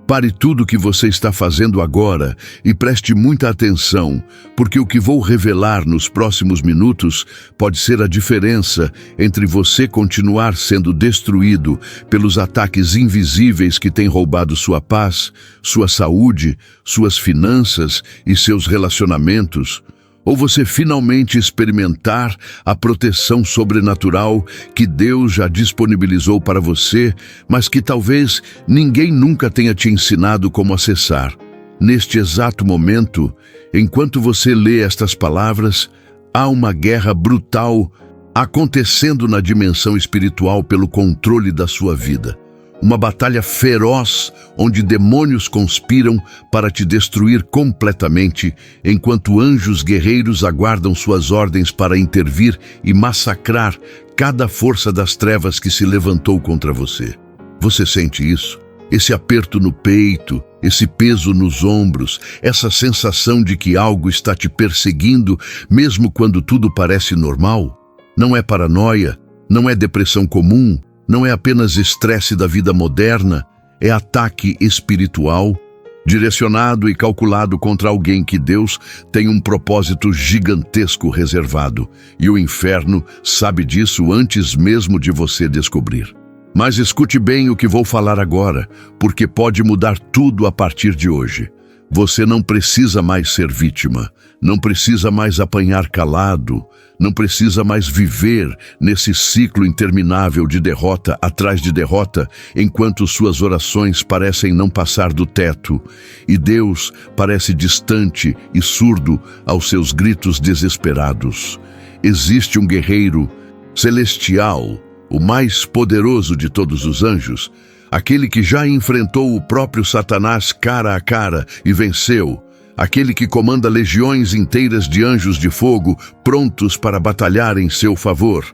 Pare tudo o que você está fazendo agora e preste muita atenção, porque o que vou revelar nos próximos minutos pode ser a diferença entre você continuar sendo destruído pelos ataques invisíveis que têm roubado sua paz, sua saúde, suas finanças e seus relacionamentos, ou você finalmente experimentar a proteção sobrenatural que Deus já disponibilizou para você, mas que talvez ninguém nunca tenha te ensinado como acessar. Neste exato momento, enquanto você lê estas palavras, há uma guerra brutal acontecendo na dimensão espiritual pelo controle da sua vida. Uma batalha feroz onde demônios conspiram para te destruir completamente, enquanto anjos guerreiros aguardam suas ordens para intervir e massacrar cada força das trevas que se levantou contra você. Você sente isso? Esse aperto no peito, esse peso nos ombros, essa sensação de que algo está te perseguindo, mesmo quando tudo parece normal? Não é paranoia, não é depressão comum, não é apenas estresse da vida moderna, é ataque espiritual, direcionado e calculado contra alguém que Deus tem um propósito gigantesco reservado, e o inferno sabe disso antes mesmo de você descobrir. Mas escute bem o que vou falar agora, porque pode mudar tudo a partir de hoje. Você não precisa mais ser vítima, não precisa mais apanhar calado, não precisa mais viver nesse ciclo interminável de derrota atrás de derrota, enquanto suas orações parecem não passar do teto, e Deus parece distante e surdo aos seus gritos desesperados. Existe um guerreiro celestial, o mais poderoso de todos os anjos, aquele que já enfrentou o próprio Satanás cara a cara e venceu, aquele que comanda legiões inteiras de anjos de fogo prontos para batalhar em seu favor.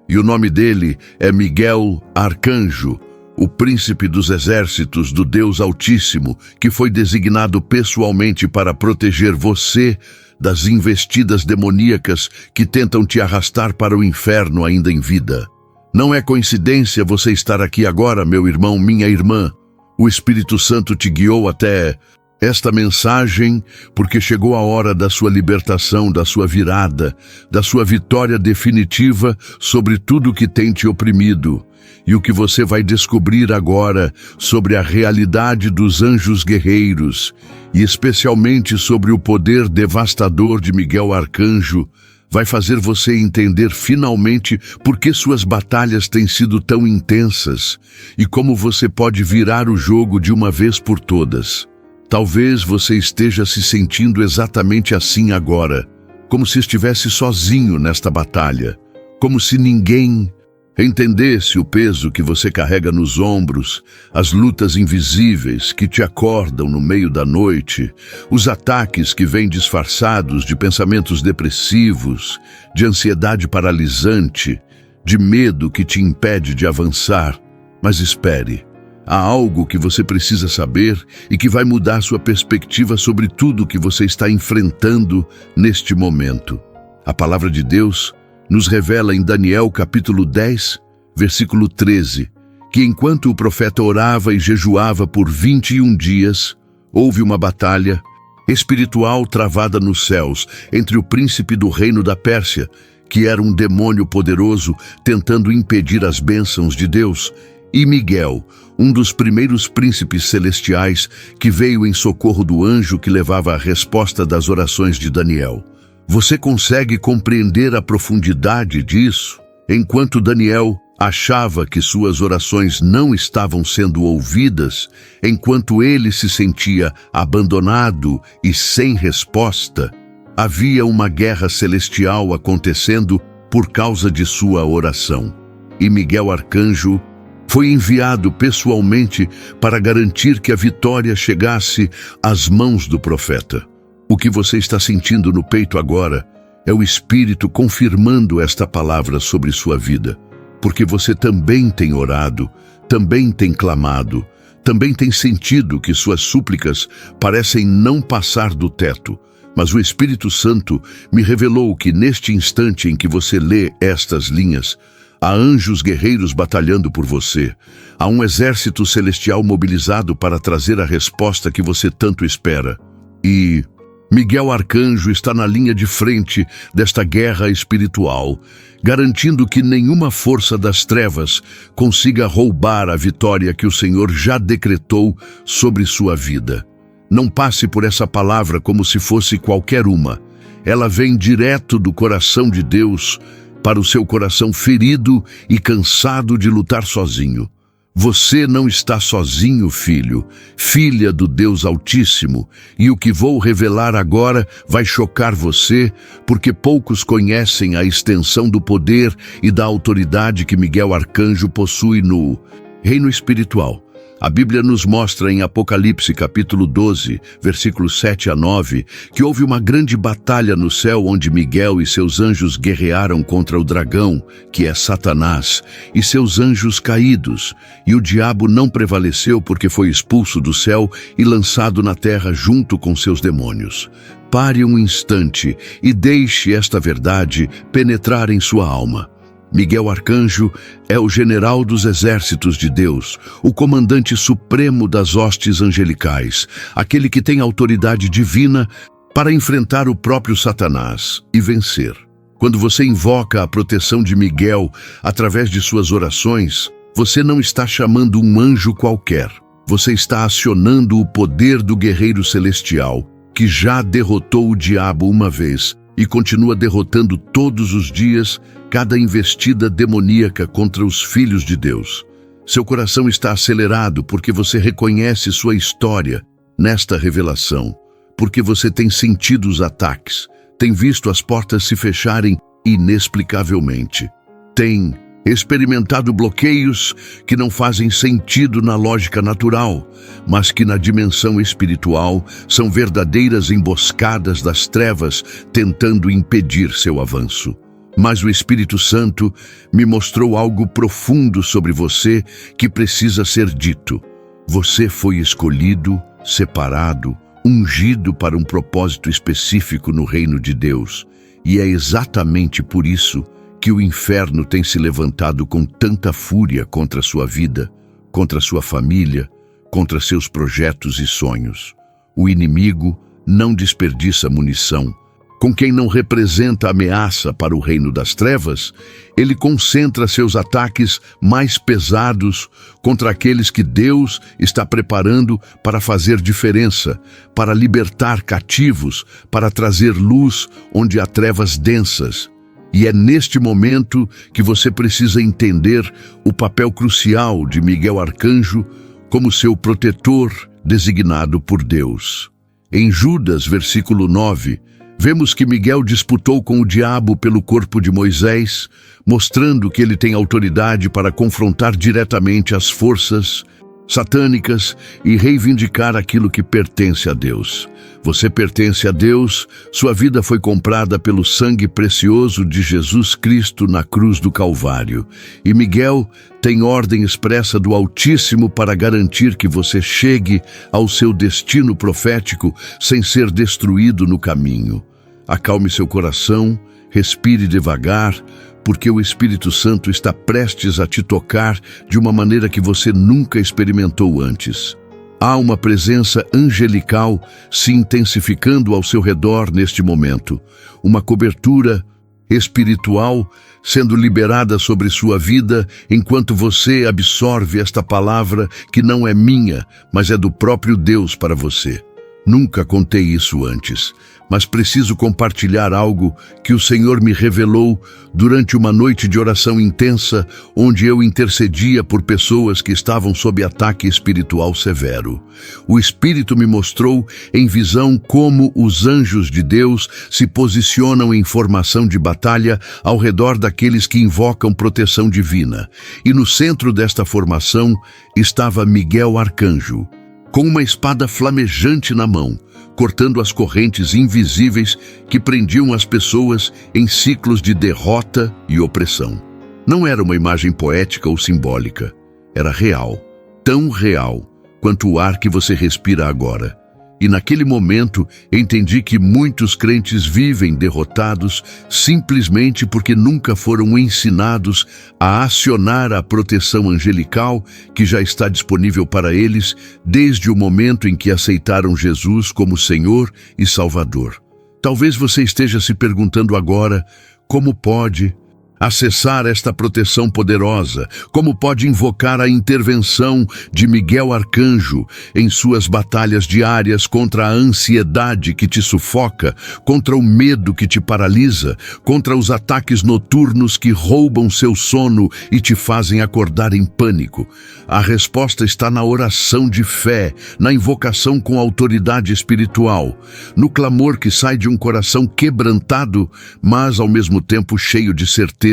E o nome dele é Miguel Arcanjo, o príncipe dos exércitos do Deus Altíssimo, que foi designado pessoalmente para proteger você das investidas demoníacas que tentam te arrastar para o inferno ainda em vida. Não é coincidência você estar aqui agora, meu irmão, minha irmã. O Espírito Santo te guiou até esta mensagem porque chegou a hora da sua libertação, da sua virada, da sua vitória definitiva sobre tudo que tem te oprimido. E o que você vai descobrir agora sobre a realidade dos anjos guerreiros, e especialmente sobre o poder devastador de Miguel Arcanjo, vai fazer você entender finalmente por que suas batalhas têm sido tão intensas e como você pode virar o jogo de uma vez por todas. Talvez você esteja se sentindo exatamente assim agora, como se estivesse sozinho nesta batalha, como se ninguém entendesse o peso que você carrega nos ombros, as lutas invisíveis que te acordam no meio da noite, os ataques que vêm disfarçados de pensamentos depressivos, de ansiedade paralisante, de medo que te impede de avançar. Mas espere, há algo que você precisa saber e que vai mudar sua perspectiva sobre tudo que você está enfrentando neste momento. A palavra de Deus nos revela em Daniel capítulo 10, versículo 13, que enquanto o profeta orava e jejuava por 21 dias, houve uma batalha espiritual travada nos céus entre o príncipe do reino da Pérsia, que era um demônio poderoso tentando impedir as bênçãos de Deus, e Miguel, um dos primeiros príncipes celestiais que veio em socorro do anjo que levava a resposta das orações de Daniel. Você consegue compreender a profundidade disso? Enquanto Daniel achava que suas orações não estavam sendo ouvidas, enquanto ele se sentia abandonado e sem resposta, havia uma guerra celestial acontecendo por causa de sua oração. E Miguel Arcanjo foi enviado pessoalmente para garantir que a vitória chegasse às mãos do profeta. O que você está sentindo no peito agora é o Espírito confirmando esta palavra sobre sua vida, porque você também tem orado, também tem clamado, também tem sentido que suas súplicas parecem não passar do teto, mas o Espírito Santo me revelou que neste instante em que você lê estas linhas, Há anjos guerreiros batalhando por você. Há um exército celestial mobilizado para trazer a resposta que você tanto espera. E Miguel Arcanjo está na linha de frente desta guerra espiritual, garantindo que nenhuma força das trevas consiga roubar a vitória que o Senhor já decretou sobre sua vida. Não passe por essa palavra como se fosse qualquer uma. Ela vem direto do coração de Deus para o seu coração ferido e cansado de lutar sozinho. Você não está sozinho, filho, filha do Deus Altíssimo, e o que vou revelar agora vai chocar você, porque poucos conhecem a extensão do poder e da autoridade que Miguel Arcanjo possui no reino espiritual. A Bíblia nos mostra em Apocalipse capítulo 12, versículos 7 a 9, que houve uma grande batalha no céu onde Miguel e seus anjos guerrearam contra o dragão, que é Satanás, e seus anjos caídos, e o diabo não prevaleceu porque foi expulso do céu e lançado na terra junto com seus demônios. Pare um instante e deixe esta verdade penetrar em sua alma. Miguel Arcanjo é o general dos exércitos de Deus, o comandante supremo das hostes angelicais, aquele que tem autoridade divina para enfrentar o próprio Satanás e vencer. Quando você invoca a proteção de Miguel através de suas orações, você não está chamando um anjo qualquer. Você está acionando o poder do guerreiro celestial, que já derrotou o diabo uma vez e continua derrotando todos os dias cada investida demoníaca contra os filhos de Deus. Seu coração está acelerado porque você reconhece sua história nesta revelação, porque você tem sentido os ataques, tem visto as portas se fecharem inexplicavelmente, tem experimentado bloqueios que não fazem sentido na lógica natural, mas que na dimensão espiritual são verdadeiras emboscadas das trevas tentando impedir seu avanço. Mas o Espírito Santo me mostrou algo profundo sobre você que precisa ser dito. Você foi escolhido, separado, ungido para um propósito específico no reino de Deus. E é exatamente por isso que o inferno tem se levantado com tanta fúria contra sua vida, contra sua família, contra seus projetos e sonhos. O inimigo não desperdiça munição. Com quem não representa ameaça para o reino das trevas, ele concentra seus ataques mais pesados contra aqueles que Deus está preparando para fazer diferença, para libertar cativos, para trazer luz onde há trevas densas. E é neste momento que você precisa entender o papel crucial de Miguel Arcanjo como seu protetor designado por Deus. Em Judas, versículo 9, vemos que Miguel disputou com o diabo pelo corpo de Moisés, mostrando que ele tem autoridade para confrontar diretamente as forças satânicas e reivindicar aquilo que pertence a Deus. Você pertence a Deus, sua vida foi comprada pelo sangue precioso de Jesus Cristo na cruz do Calvário. E Miguel tem ordem expressa do Altíssimo para garantir que você chegue ao seu destino profético sem ser destruído no caminho. Acalme seu coração, respire devagar, porque o Espírito Santo está prestes a te tocar de uma maneira que você nunca experimentou antes. Há uma presença angelical se intensificando ao seu redor neste momento, uma cobertura espiritual sendo liberada sobre sua vida enquanto você absorve esta palavra que não é minha, mas é do próprio Deus para você. Nunca contei isso antes, mas preciso compartilhar algo que o Senhor me revelou durante uma noite de oração intensa, onde eu intercedia por pessoas que estavam sob ataque espiritual severo. O Espírito me mostrou em visão como os anjos de Deus se posicionam em formação de batalha ao redor daqueles que invocam proteção divina. E no centro desta formação estava Miguel Arcanjo, com uma espada flamejante na mão, cortando as correntes invisíveis que prendiam as pessoas em ciclos de derrota e opressão. Não era uma imagem poética ou simbólica, era real, tão real quanto o ar que você respira agora. E naquele momento, entendi que muitos crentes vivem derrotados simplesmente porque nunca foram ensinados a acionar a proteção angelical que já está disponível para eles desde o momento em que aceitaram Jesus como Senhor e Salvador. Talvez você esteja se perguntando agora, como pode acessar esta proteção poderosa? Como pode invocar a intervenção de Miguel Arcanjo em suas batalhas diárias contra a ansiedade que te sufoca, contra o medo que te paralisa, contra os ataques noturnos que roubam seu sono e te fazem acordar em pânico? A resposta está na oração de fé, na invocação com autoridade espiritual, no clamor que sai de um coração quebrantado, mas ao mesmo tempo cheio de certeza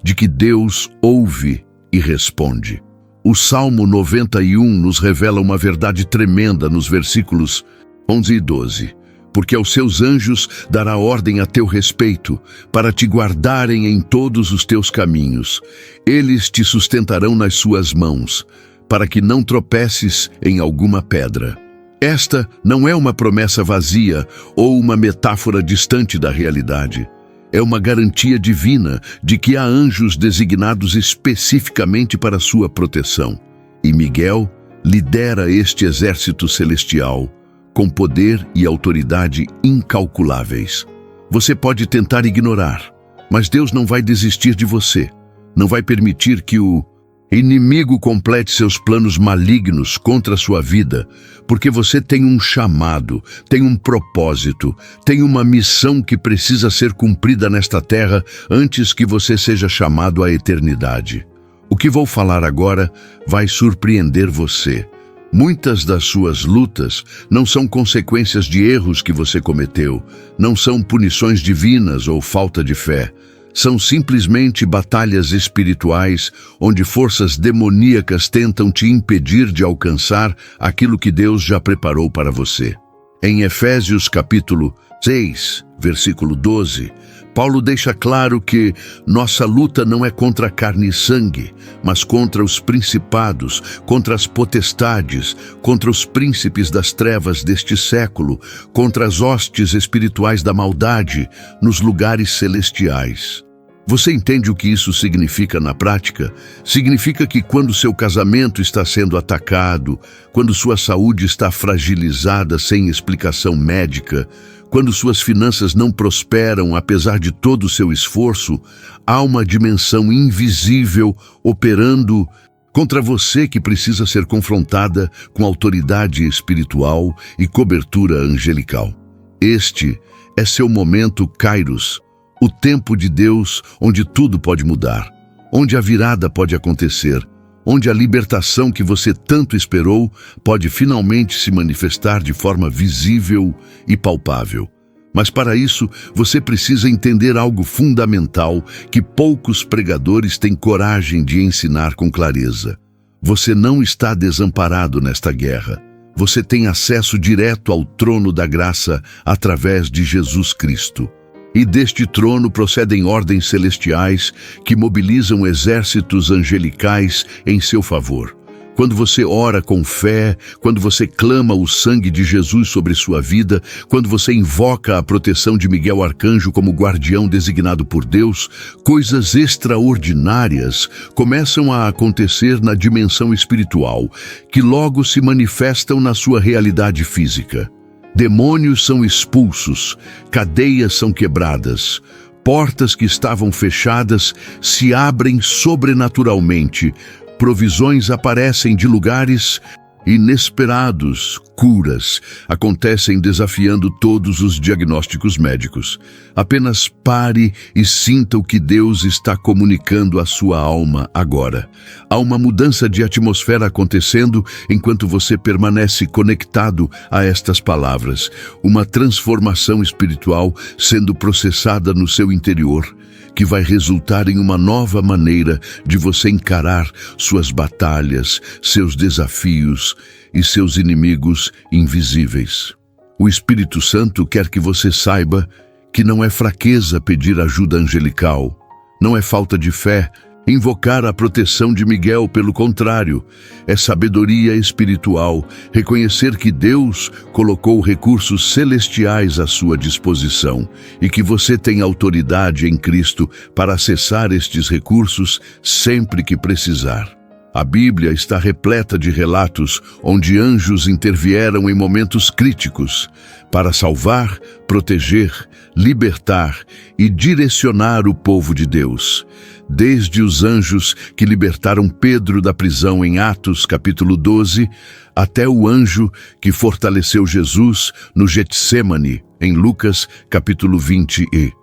de que Deus ouve e responde. O Salmo 91 nos revela uma verdade tremenda nos versículos 11 e 12. Porque aos seus anjos dará ordem a teu respeito, para te guardarem em todos os teus caminhos. Eles te sustentarão nas suas mãos, para que não tropeces em alguma pedra. Esta não é uma promessa vazia ou uma metáfora distante da realidade. É uma garantia divina de que há anjos designados especificamente para sua proteção. E Miguel lidera este exército celestial com poder e autoridade incalculáveis. Você pode tentar ignorar, mas Deus não vai desistir de você. Não vai permitir que o inimigo complete seus planos malignos contra a sua vida, porque você tem um chamado, tem um propósito, tem uma missão que precisa ser cumprida nesta terra antes que você seja chamado à eternidade. O que vou falar agora vai surpreender você. Muitas das suas lutas não são consequências de erros que você cometeu, não são punições divinas ou falta de fé. São simplesmente batalhas espirituais onde forças demoníacas tentam te impedir de alcançar aquilo que Deus já preparou para você. Em Efésios capítulo 6, versículo 12, Paulo deixa claro que nossa luta não é contra carne e sangue, mas contra os principados, contra as potestades, contra os príncipes das trevas deste século, contra as hostes espirituais da maldade nos lugares celestiais. Você entende o que isso significa na prática? Significa que quando seu casamento está sendo atacado, quando sua saúde está fragilizada sem explicação médica, quando suas finanças não prosperam apesar de todo o seu esforço, há uma dimensão invisível operando contra você que precisa ser confrontada com autoridade espiritual e cobertura angelical. Este é seu momento Kairos, o tempo de Deus onde tudo pode mudar, onde a virada pode acontecer, onde a libertação que você tanto esperou pode finalmente se manifestar de forma visível e palpável. Mas para isso, você precisa entender algo fundamental que poucos pregadores têm coragem de ensinar com clareza. Você não está desamparado nesta guerra. Você tem acesso direto ao trono da graça através de Jesus Cristo. E deste trono procedem ordens celestiais que mobilizam exércitos angelicais em seu favor. Quando você ora com fé, quando você clama o sangue de Jesus sobre sua vida, quando você invoca a proteção de Miguel Arcanjo como guardião designado por Deus, coisas extraordinárias começam a acontecer na dimensão espiritual, que logo se manifestam na sua realidade física. Demônios são expulsos, cadeias são quebradas, portas que estavam fechadas se abrem sobrenaturalmente, provisões aparecem de lugares inesperados, curas acontecem desafiando todos os diagnósticos médicos. Apenas pare e sinta o que Deus está comunicando à sua alma agora. Há uma mudança de atmosfera acontecendo enquanto você permanece conectado a estas palavras. Uma transformação espiritual sendo processada no seu interior, que vai resultar em uma nova maneira de você encarar suas batalhas, seus desafios e seus inimigos invisíveis. O Espírito Santo quer que você saiba que não é fraqueza pedir ajuda angelical, não é falta de fé Invocar a proteção de Miguel, pelo contrário, é sabedoria espiritual, reconhecer que Deus colocou recursos celestiais à sua disposição e que você tem autoridade em Cristo para acessar estes recursos sempre que precisar. A Bíblia está repleta de relatos onde anjos intervieram em momentos críticos para salvar, proteger, libertar e direcionar o povo de Deus. Desde os anjos que libertaram Pedro da prisão em Atos capítulo 12, até o anjo que fortaleceu Jesus no Getsêmani, em Lucas capítulo 22.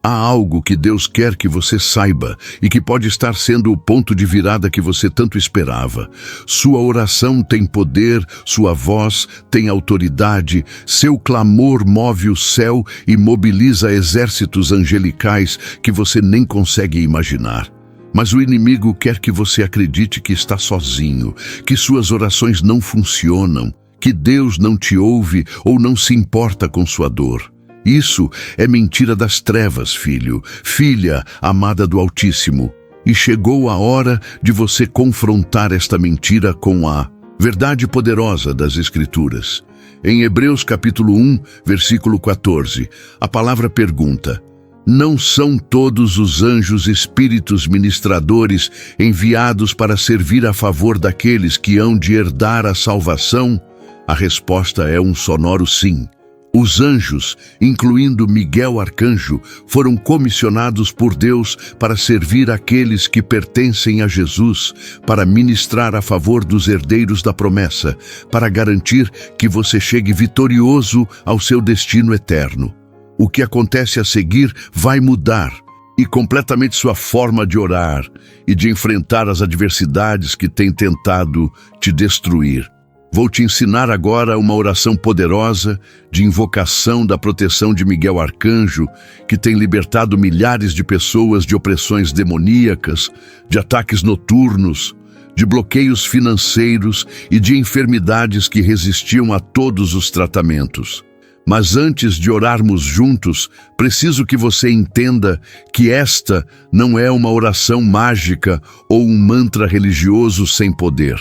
Há algo que Deus quer que você saiba e que pode estar sendo o ponto de virada que você tanto esperava. Sua oração tem poder, sua voz tem autoridade, seu clamor move o céu e mobiliza exércitos angelicais que você nem consegue imaginar. Mas o inimigo quer que você acredite que está sozinho, que suas orações não funcionam, que Deus não te ouve ou não se importa com sua dor. Isso é mentira das trevas, filho, filha amada do Altíssimo. E chegou a hora de você confrontar esta mentira com a verdade poderosa das Escrituras. Em Hebreus capítulo 1, versículo 14, a palavra pergunta: não são todos os anjos espíritos ministradores enviados para servir a favor daqueles que hão de herdar a salvação? A resposta é um sonoro sim. Os anjos, incluindo Miguel Arcanjo, foram comissionados por Deus para servir aqueles que pertencem a Jesus, para ministrar a favor dos herdeiros da promessa, para garantir que você chegue vitorioso ao seu destino eterno. O que acontece a seguir vai mudar e completamente sua forma de orar e de enfrentar as adversidades que têm tentado te destruir. Vou te ensinar agora uma oração poderosa de invocação da proteção de Miguel Arcanjo, que tem libertado milhares de pessoas de opressões demoníacas, de ataques noturnos, de bloqueios financeiros e de enfermidades que resistiam a todos os tratamentos. Mas antes de orarmos juntos, preciso que você entenda que esta não é uma oração mágica ou um mantra religioso sem poder.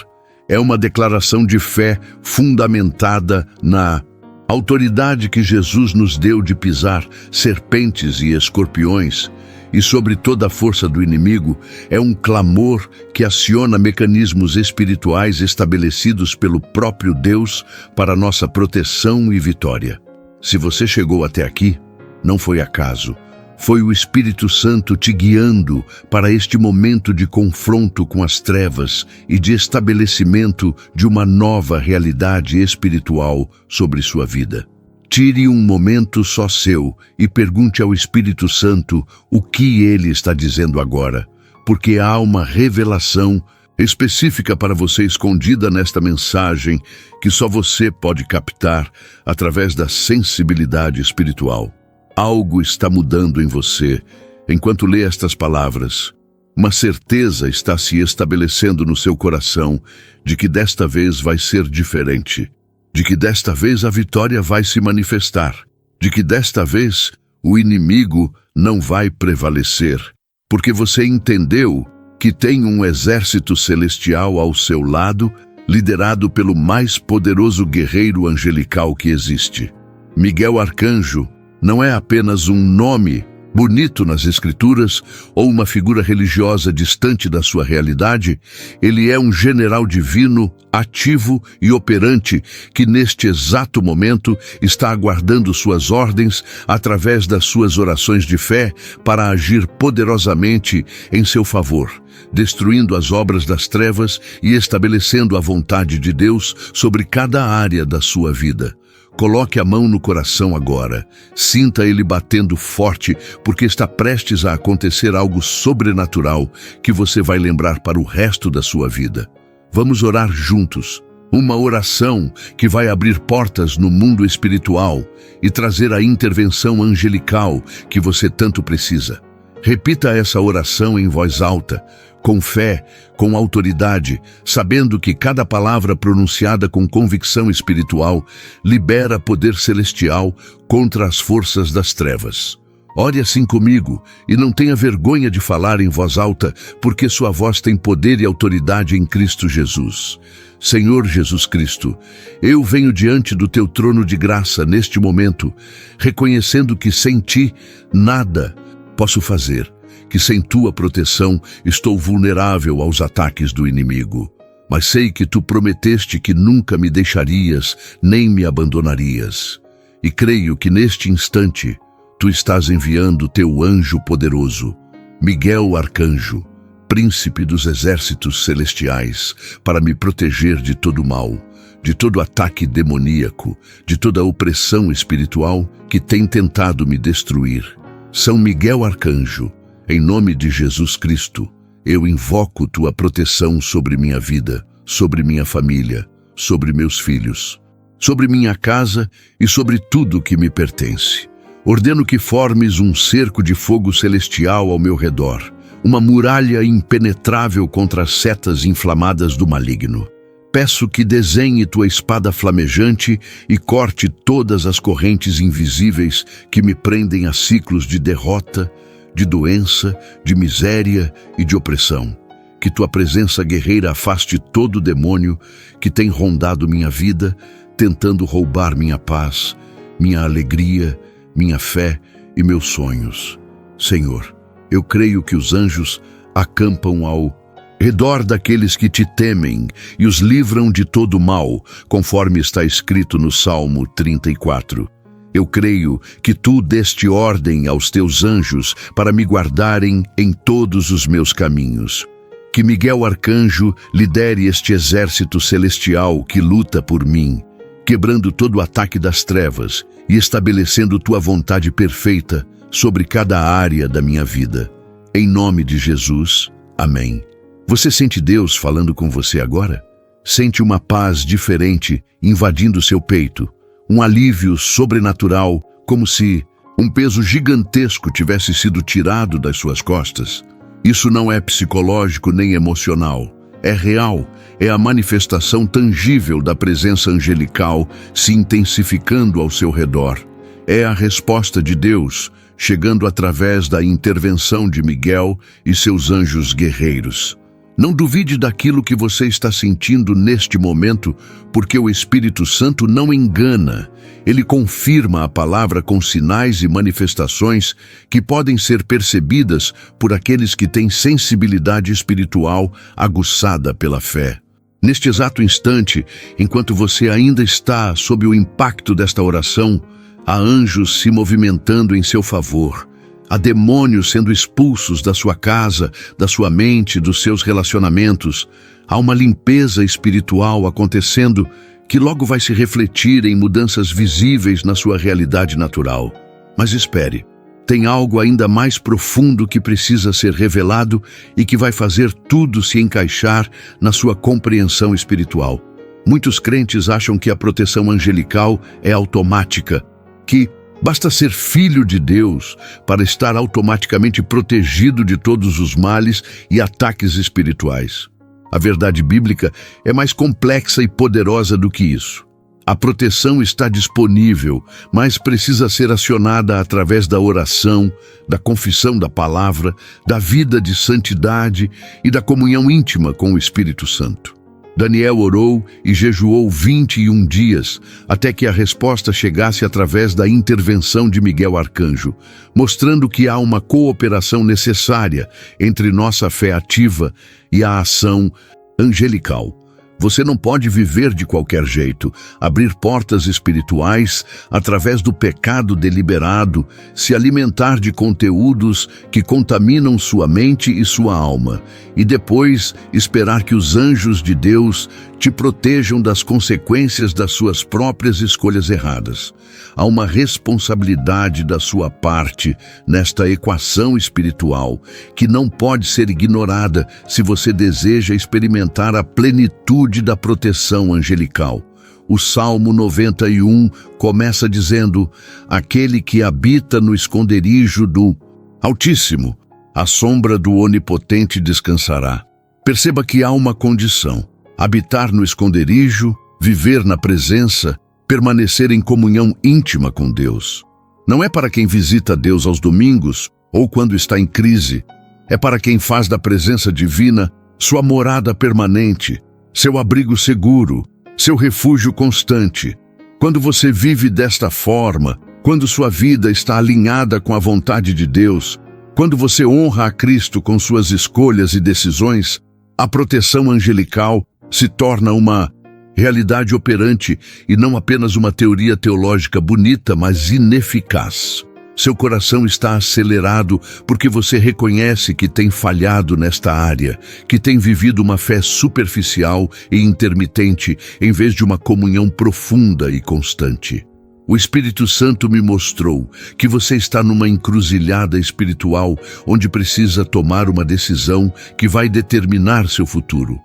É uma declaração de fé fundamentada na autoridade que Jesus nos deu de pisar serpentes e escorpiões, e sobre toda a força do inimigo. É um clamor que aciona mecanismos espirituais estabelecidos pelo próprio Deus para nossa proteção e vitória. Se você chegou até aqui, não foi acaso. Foi o Espírito Santo te guiando para este momento de confronto com as trevas e de estabelecimento de uma nova realidade espiritual sobre sua vida. Tire um momento só seu e pergunte ao Espírito Santo o que ele está dizendo agora, porque há uma revelação específica para você escondida nesta mensagem que só você pode captar através da sensibilidade espiritual. Algo está mudando em você enquanto lê estas palavras. Uma certeza está se estabelecendo no seu coração de que desta vez vai ser diferente, de que desta vez a vitória vai se manifestar, de que desta vez o inimigo não vai prevalecer, porque você entendeu que tem um exército celestial ao seu lado, liderado pelo mais poderoso guerreiro angelical que existe. Miguel Arcanjo não é apenas um nome bonito nas Escrituras ou uma figura religiosa distante da sua realidade. Ele é um general divino, ativo e operante, que neste exato momento está aguardando suas ordens através das suas orações de fé para agir poderosamente em seu favor, destruindo as obras das trevas e estabelecendo a vontade de Deus sobre cada área da sua vida. Coloque a mão no coração agora. Sinta ele batendo forte, porque está prestes a acontecer algo sobrenatural que você vai lembrar para o resto da sua vida. Vamos orar juntos. Uma oração que vai abrir portas no mundo espiritual e trazer a intervenção angelical que você tanto precisa. Repita essa oração em voz alta, com fé, com autoridade, sabendo que cada palavra pronunciada com convicção espiritual libera poder celestial contra as forças das trevas. Ore assim comigo e não tenha vergonha de falar em voz alta, porque sua voz tem poder e autoridade em Cristo Jesus. Senhor Jesus Cristo, eu venho diante do teu trono de graça neste momento, reconhecendo que sem ti nada posso fazer, que sem tua proteção estou vulnerável aos ataques do inimigo. Mas sei que tu prometeste que nunca me deixarias, nem me abandonarias. E creio que neste instante tu estás enviando teu anjo poderoso, Miguel Arcanjo, príncipe dos exércitos celestiais, para me proteger de todo mal, de todo ataque demoníaco, de toda opressão espiritual que tem tentado me destruir. São Miguel Arcanjo, em nome de Jesus Cristo, eu invoco tua proteção sobre minha vida, sobre minha família, sobre meus filhos, sobre minha casa e sobre tudo que me pertence. Ordeno que formes um cerco de fogo celestial ao meu redor, uma muralha impenetrável contra as setas inflamadas do maligno. Peço que desenhe tua espada flamejante e corte todas as correntes invisíveis que me prendem a ciclos de derrota, de doença, de miséria e de opressão. Que tua presença guerreira afaste todo demônio que tem rondado minha vida, tentando roubar minha paz, minha alegria, minha fé e meus sonhos. Senhor, eu creio que os anjos acampam ao redor daqueles que te temem e os livram de todo mal, conforme está escrito no Salmo 34. Eu creio que tu deste ordem aos teus anjos para me guardarem em todos os meus caminhos. Que Miguel Arcanjo lidere este exército celestial que luta por mim, quebrando todo o ataque das trevas e estabelecendo tua vontade perfeita sobre cada área da minha vida. Em nome de Jesus, amém. Você sente Deus falando com você agora? Sente uma paz diferente invadindo seu peito, um alívio sobrenatural, como se um peso gigantesco tivesse sido tirado das suas costas? Isso não é psicológico nem emocional. É real, é a manifestação tangível da presença angelical se intensificando ao seu redor. É a resposta de Deus, chegando através da intervenção de Miguel e seus anjos guerreiros. Não duvide daquilo que você está sentindo neste momento, porque o Espírito Santo não engana. Ele confirma a palavra com sinais e manifestações que podem ser percebidas por aqueles que têm sensibilidade espiritual aguçada pela fé. Neste exato instante, enquanto você ainda está sob o impacto desta oração, há anjos se movimentando em seu favor. Há demônios sendo expulsos da sua casa, da sua mente, dos seus relacionamentos. Há uma limpeza espiritual acontecendo que logo vai se refletir em mudanças visíveis na sua realidade natural. Mas espere, tem algo ainda mais profundo que precisa ser revelado e que vai fazer tudo se encaixar na sua compreensão espiritual. Muitos crentes acham que a proteção angelical é automática, que basta ser filho de Deus para estar automaticamente protegido de todos os males e ataques espirituais. A verdade bíblica é mais complexa e poderosa do que isso. A proteção está disponível, mas precisa ser acionada através da oração, da confissão da palavra, da vida de santidade e da comunhão íntima com o Espírito Santo. Daniel orou e jejuou 21 dias, até que a resposta chegasse através da intervenção de Miguel Arcanjo, mostrando que há uma cooperação necessária entre nossa fé ativa e a ação angelical. Você não pode viver de qualquer jeito, abrir portas espirituais através do pecado deliberado, se alimentar de conteúdos que contaminam sua mente e sua alma, e depois esperar que os anjos de Deus te protejam das consequências das suas próprias escolhas erradas. Há uma responsabilidade da sua parte nesta equação espiritual que não pode ser ignorada se você deseja experimentar a plenitude da proteção angelical. O Salmo 91 começa dizendo: aquele que habita no esconderijo do Altíssimo, à sombra do Onipotente descansará. Perceba que há uma condição: habitar no esconderijo, viver na presença, permanecer em comunhão íntima com Deus. Não é para quem visita Deus aos domingos ou quando está em crise. É para quem faz da presença divina sua morada permanente, seu abrigo seguro, seu refúgio constante. Quando você vive desta forma, quando sua vida está alinhada com a vontade de Deus, quando você honra a Cristo com suas escolhas e decisões, a proteção angelical se torna uma realidade operante e não apenas uma teoria teológica bonita, mas ineficaz. Seu coração está acelerado porque você reconhece que tem falhado nesta área, que tem vivido uma fé superficial e intermitente em vez de uma comunhão profunda e constante. O Espírito Santo me mostrou que você está numa encruzilhada espiritual onde precisa tomar uma decisão que vai determinar seu futuro.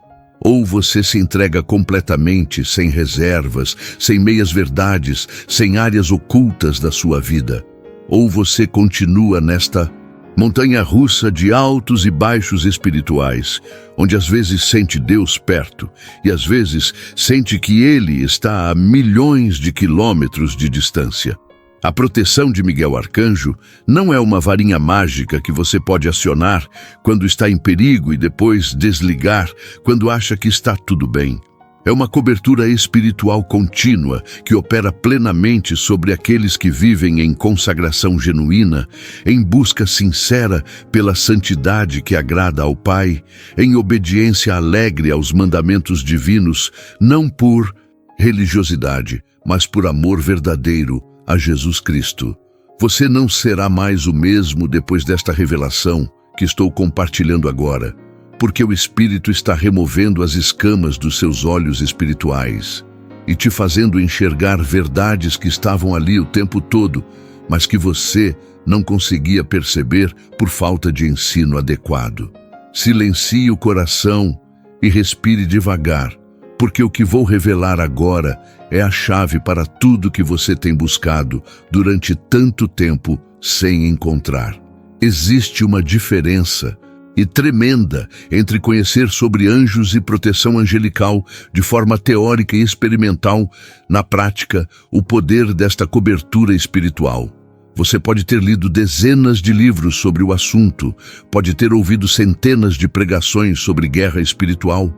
Ou você se entrega completamente, sem reservas, sem meias-verdades, sem áreas ocultas da sua vida. Ou você continua nesta montanha-russa de altos e baixos espirituais, onde às vezes sente Deus perto e às vezes sente que Ele está a milhões de quilômetros de distância. A proteção de Miguel Arcanjo não é uma varinha mágica que você pode acionar quando está em perigo e depois desligar quando acha que está tudo bem. É uma cobertura espiritual contínua que opera plenamente sobre aqueles que vivem em consagração genuína, em busca sincera pela santidade que agrada ao Pai, em obediência alegre aos mandamentos divinos, não por religiosidade, mas por amor verdadeiro a Jesus Cristo. Você não será mais o mesmo depois desta revelação que estou compartilhando agora, porque o Espírito está removendo as escamas dos seus olhos espirituais e te fazendo enxergar verdades que estavam ali o tempo todo, mas que você não conseguia perceber por falta de ensino adequado. Silencie o coração e respire devagar, porque o que vou revelar agora é a chave para tudo que você tem buscado durante tanto tempo sem encontrar. Existe uma diferença e tremenda entre conhecer sobre anjos e proteção angelical de forma teórica e experimental, na prática, o poder desta cobertura espiritual. Você pode ter lido dezenas de livros sobre o assunto, pode ter ouvido centenas de pregações sobre guerra espiritual,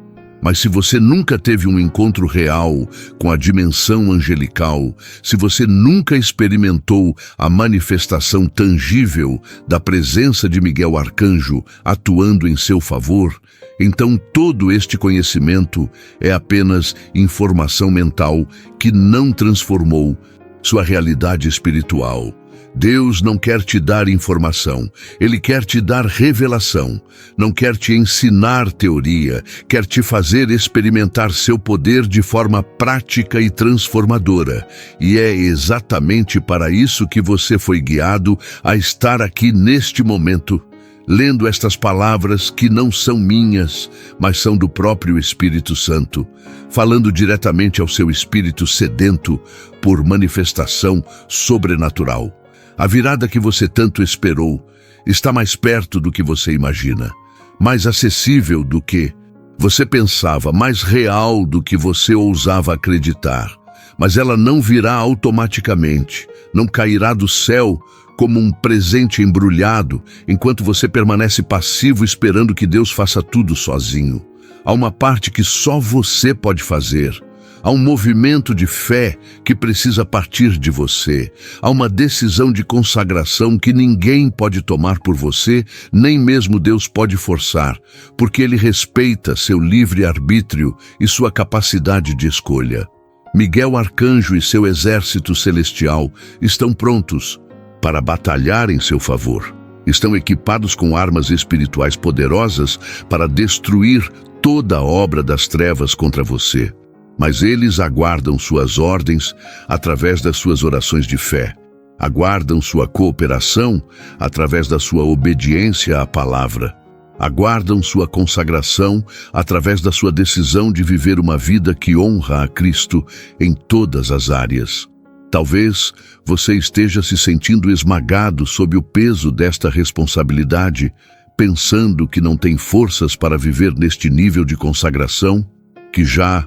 mas se você nunca teve um encontro real com a dimensão angelical, se você nunca experimentou a manifestação tangível da presença de Miguel Arcanjo atuando em seu favor, então todo este conhecimento é apenas informação mental que não transformou sua realidade espiritual. Deus não quer te dar informação, Ele quer te dar revelação. Não quer te ensinar teoria, quer te fazer experimentar seu poder de forma prática e transformadora. E é exatamente para isso que você foi guiado a estar aqui neste momento, lendo estas palavras que não são minhas, mas são do próprio Espírito Santo, falando diretamente ao seu espírito sedento por manifestação sobrenatural. A virada que você tanto esperou está mais perto do que você imagina, mais acessível do que você pensava, mais real do que você ousava acreditar. Mas ela não virá automaticamente, não cairá do céu como um presente embrulhado, enquanto você permanece passivo esperando que Deus faça tudo sozinho. Há uma parte que só você pode fazer. Há um movimento de fé que precisa partir de você. Há uma decisão de consagração que ninguém pode tomar por você, nem mesmo Deus pode forçar, porque Ele respeita seu livre-arbítrio e sua capacidade de escolha. Miguel Arcanjo e seu exército celestial estão prontos para batalhar em seu favor. Estão equipados com armas espirituais poderosas para destruir toda a obra das trevas contra você. Mas eles aguardam suas ordens através das suas orações de fé. Aguardam sua cooperação através da sua obediência à palavra. Aguardam sua consagração através da sua decisão de viver uma vida que honra a Cristo em todas as áreas. Talvez você esteja se sentindo esmagado sob o peso desta responsabilidade, pensando que não tem forças para viver neste nível de consagração, que já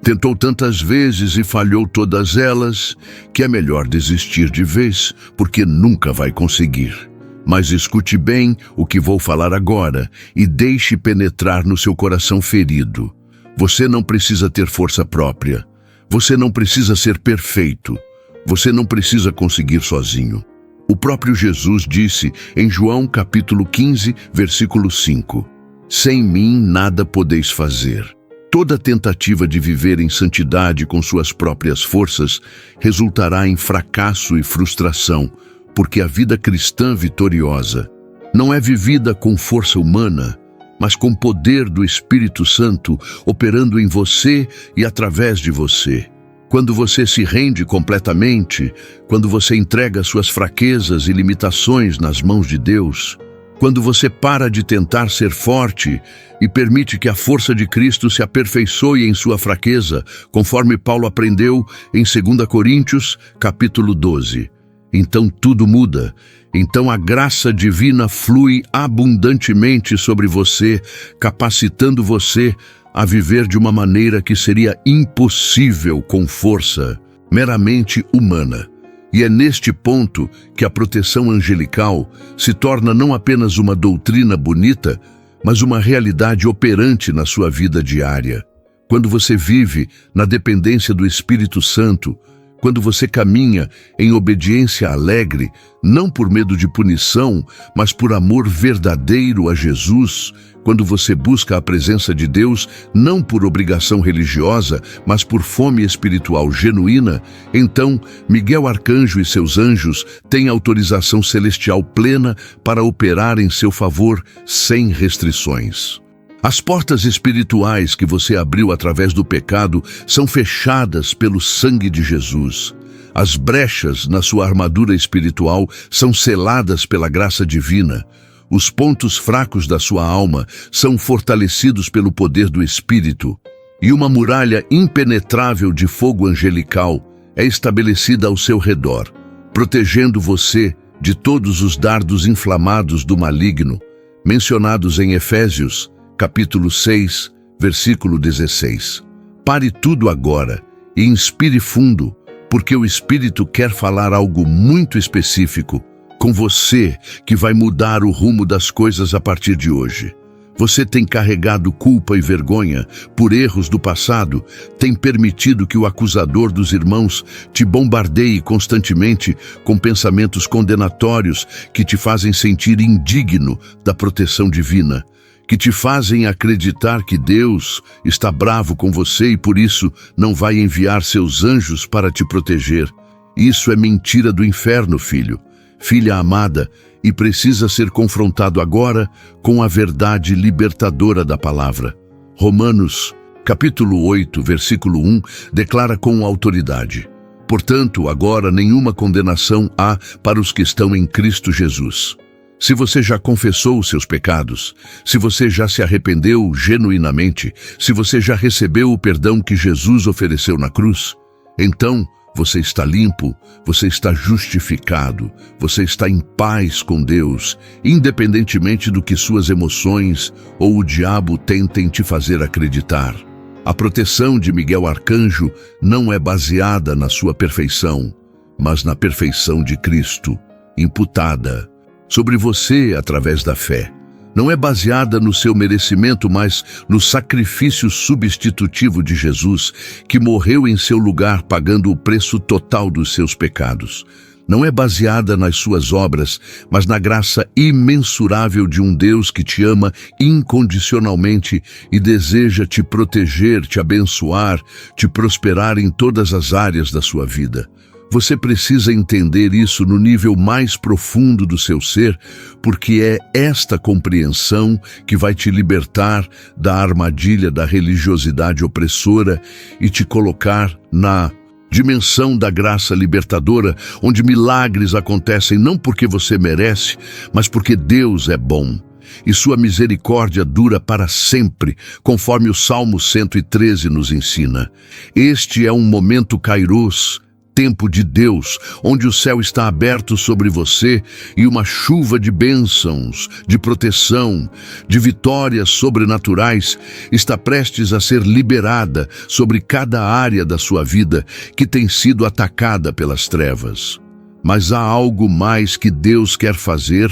Tentou tantas vezes e falhou todas elas, que é melhor desistir de vez, porque nunca vai conseguir. Mas escute bem o que vou falar agora e deixe penetrar no seu coração ferido. Você não precisa ter força própria. Você não precisa ser perfeito. Você não precisa conseguir sozinho. O próprio Jesus disse em João capítulo 15, versículo 5: Sem mim nada podeis fazer. Toda tentativa de viver em santidade com suas próprias forças resultará em fracasso e frustração, porque a vida cristã vitoriosa não é vivida com força humana, mas com poder do Espírito Santo operando em você e através de você. Quando você se rende completamente, quando você entrega suas fraquezas e limitações nas mãos de Deus, quando você para de tentar ser forte e permite que a força de Cristo se aperfeiçoe em sua fraqueza, conforme Paulo aprendeu em 2 Coríntios, capítulo 12. Então tudo muda. Então a graça divina flui abundantemente sobre você, capacitando você a viver de uma maneira que seria impossível com força meramente humana. E é neste ponto que a proteção angelical se torna não apenas uma doutrina bonita, mas uma realidade operante na sua vida diária. Quando você vive na dependência do Espírito Santo, quando você caminha em obediência alegre, não por medo de punição, mas por amor verdadeiro a Jesus, quando você busca a presença de Deus, não por obrigação religiosa, mas por fome espiritual genuína, então Miguel Arcanjo e seus anjos têm autorização celestial plena para operar em seu favor sem restrições. As portas espirituais que você abriu através do pecado são fechadas pelo sangue de Jesus. As brechas na sua armadura espiritual são seladas pela graça divina. Os pontos fracos da sua alma são fortalecidos pelo poder do Espírito. E uma muralha impenetrável de fogo angelical é estabelecida ao seu redor, protegendo você de todos os dardos inflamados do maligno, mencionados em Efésios, capítulo 6, versículo 16. Pare tudo agora e inspire fundo, porque o Espírito quer falar algo muito específico com você que vai mudar o rumo das coisas a partir de hoje. Você tem carregado culpa e vergonha por erros do passado, tem permitido que o acusador dos irmãos te bombardeie constantemente com pensamentos condenatórios que te fazem sentir indigno da proteção divina, que te fazem acreditar que Deus está bravo com você e por isso não vai enviar seus anjos para te proteger. Isso é mentira do inferno, filho, filha amada, e precisa ser confrontado agora com a verdade libertadora da palavra. Romanos, capítulo 8, versículo 1, declara com autoridade: Portanto, agora nenhuma condenação há para os que estão em Cristo Jesus. Se você já confessou os seus pecados, se você já se arrependeu genuinamente, se você já recebeu o perdão que Jesus ofereceu na cruz, então você está limpo, você está justificado, você está em paz com Deus, independentemente do que suas emoções ou o diabo tentem te fazer acreditar. A proteção de Miguel Arcanjo não é baseada na sua perfeição, mas na perfeição de Cristo, imputada sobre você através da fé. Não é baseada no seu merecimento, mas no sacrifício substitutivo de Jesus, que morreu em seu lugar pagando o preço total dos seus pecados. Não é baseada nas suas obras, mas na graça imensurável de um Deus que te ama incondicionalmente e deseja te proteger, te abençoar, te prosperar em todas as áreas da sua vida. Você precisa entender isso no nível mais profundo do seu ser, porque é esta compreensão que vai te libertar da armadilha da religiosidade opressora e te colocar na dimensão da graça libertadora, onde milagres acontecem não porque você merece, mas porque Deus é bom. E sua misericórdia dura para sempre, conforme o Salmo 113 nos ensina. Este é um momento kairos, tempo de Deus, onde o céu está aberto sobre você e uma chuva de bênçãos, de proteção, de vitórias sobrenaturais está prestes a ser liberada sobre cada área da sua vida que tem sido atacada pelas trevas. Mas há algo mais que Deus quer fazer,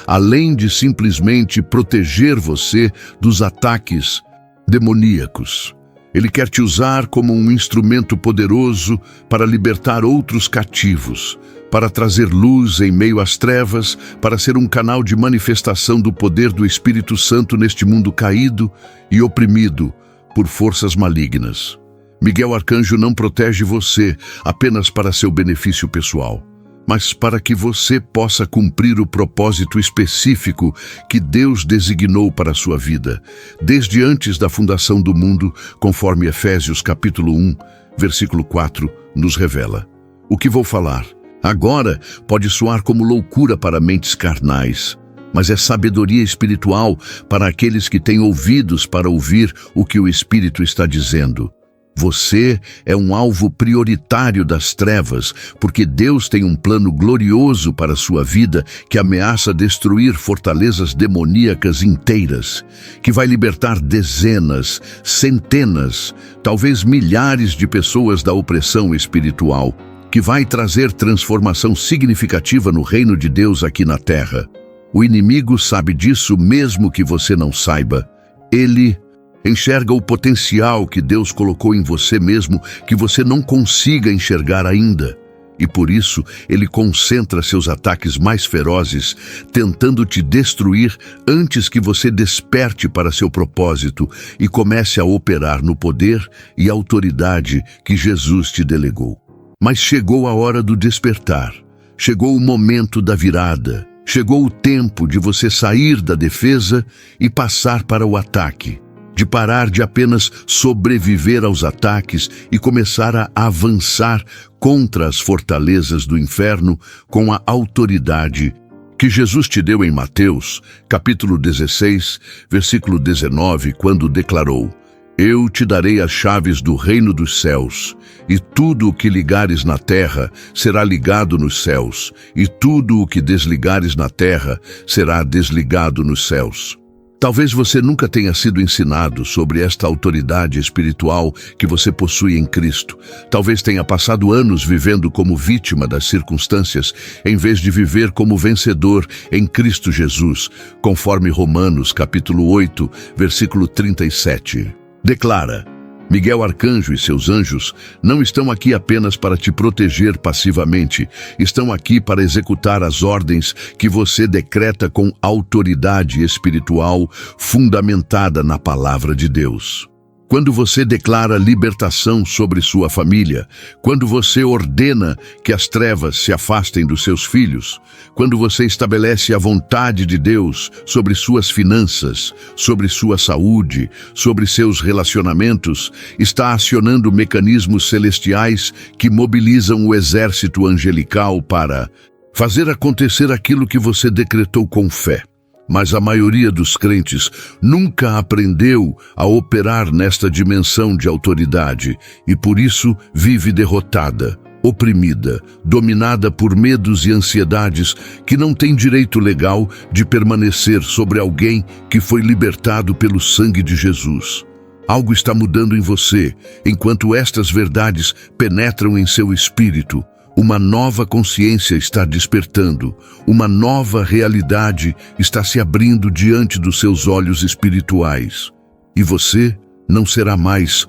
além de simplesmente proteger você dos ataques demoníacos. Ele quer te usar como um instrumento poderoso para libertar outros cativos, para trazer luz em meio às trevas, para ser um canal de manifestação do poder do Espírito Santo neste mundo caído e oprimido por forças malignas. Miguel Arcanjo não protege você apenas para seu benefício pessoal, mas para que você possa cumprir o propósito específico que Deus designou para a sua vida, desde antes da fundação do mundo, conforme Efésios capítulo 1, versículo 4, nos revela. O que vou falar agora pode soar como loucura para mentes carnais, mas é sabedoria espiritual para aqueles que têm ouvidos para ouvir o que o Espírito está dizendo. Você é um alvo prioritário das trevas, porque Deus tem um plano glorioso para a sua vida que ameaça destruir fortalezas demoníacas inteiras, que vai libertar dezenas, centenas, talvez milhares de pessoas da opressão espiritual, que vai trazer transformação significativa no reino de Deus aqui na terra. O inimigo sabe disso mesmo que você não saiba. Ele enxerga o potencial que Deus colocou em você mesmo que você não consiga enxergar ainda. E por isso, ele concentra seus ataques mais ferozes, tentando te destruir antes que você desperte para seu propósito e comece a operar no poder e autoridade que Jesus te delegou. Mas chegou a hora do despertar. Chegou o momento da virada. Chegou o tempo de você sair da defesa e passar para o ataque, de parar de apenas sobreviver aos ataques e começar a avançar contra as fortalezas do inferno com a autoridade que Jesus te deu em Mateus, capítulo 16, versículo 19, quando declarou: Eu te darei as chaves do reino dos céus, e tudo o que ligares na terra será ligado nos céus, e tudo o que desligares na terra será desligado nos céus. Talvez você nunca tenha sido ensinado sobre esta autoridade espiritual que você possui em Cristo. Talvez tenha passado anos vivendo como vítima das circunstâncias, em vez de viver como vencedor em Cristo Jesus, conforme Romanos capítulo 8, versículo 37. Declara: Miguel Arcanjo e seus anjos não estão aqui apenas para te proteger passivamente, estão aqui para executar as ordens que você decreta com autoridade espiritual fundamentada na palavra de Deus. Quando você declara libertação sobre sua família, quando você ordena que as trevas se afastem dos seus filhos, quando você estabelece a vontade de Deus sobre suas finanças, sobre sua saúde, sobre seus relacionamentos, está acionando mecanismos celestiais que mobilizam o exército angelical para fazer acontecer aquilo que você decretou com fé. Mas a maioria dos crentes nunca aprendeu a operar nesta dimensão de autoridade e por isso vive derrotada, oprimida, dominada por medos e ansiedades que não tem direito legal de permanecer sobre alguém que foi libertado pelo sangue de Jesus. Algo está mudando em você enquanto estas verdades penetram em seu espírito. Uma nova consciência está despertando, uma nova realidade está se abrindo diante dos seus olhos espirituais. E você não será mais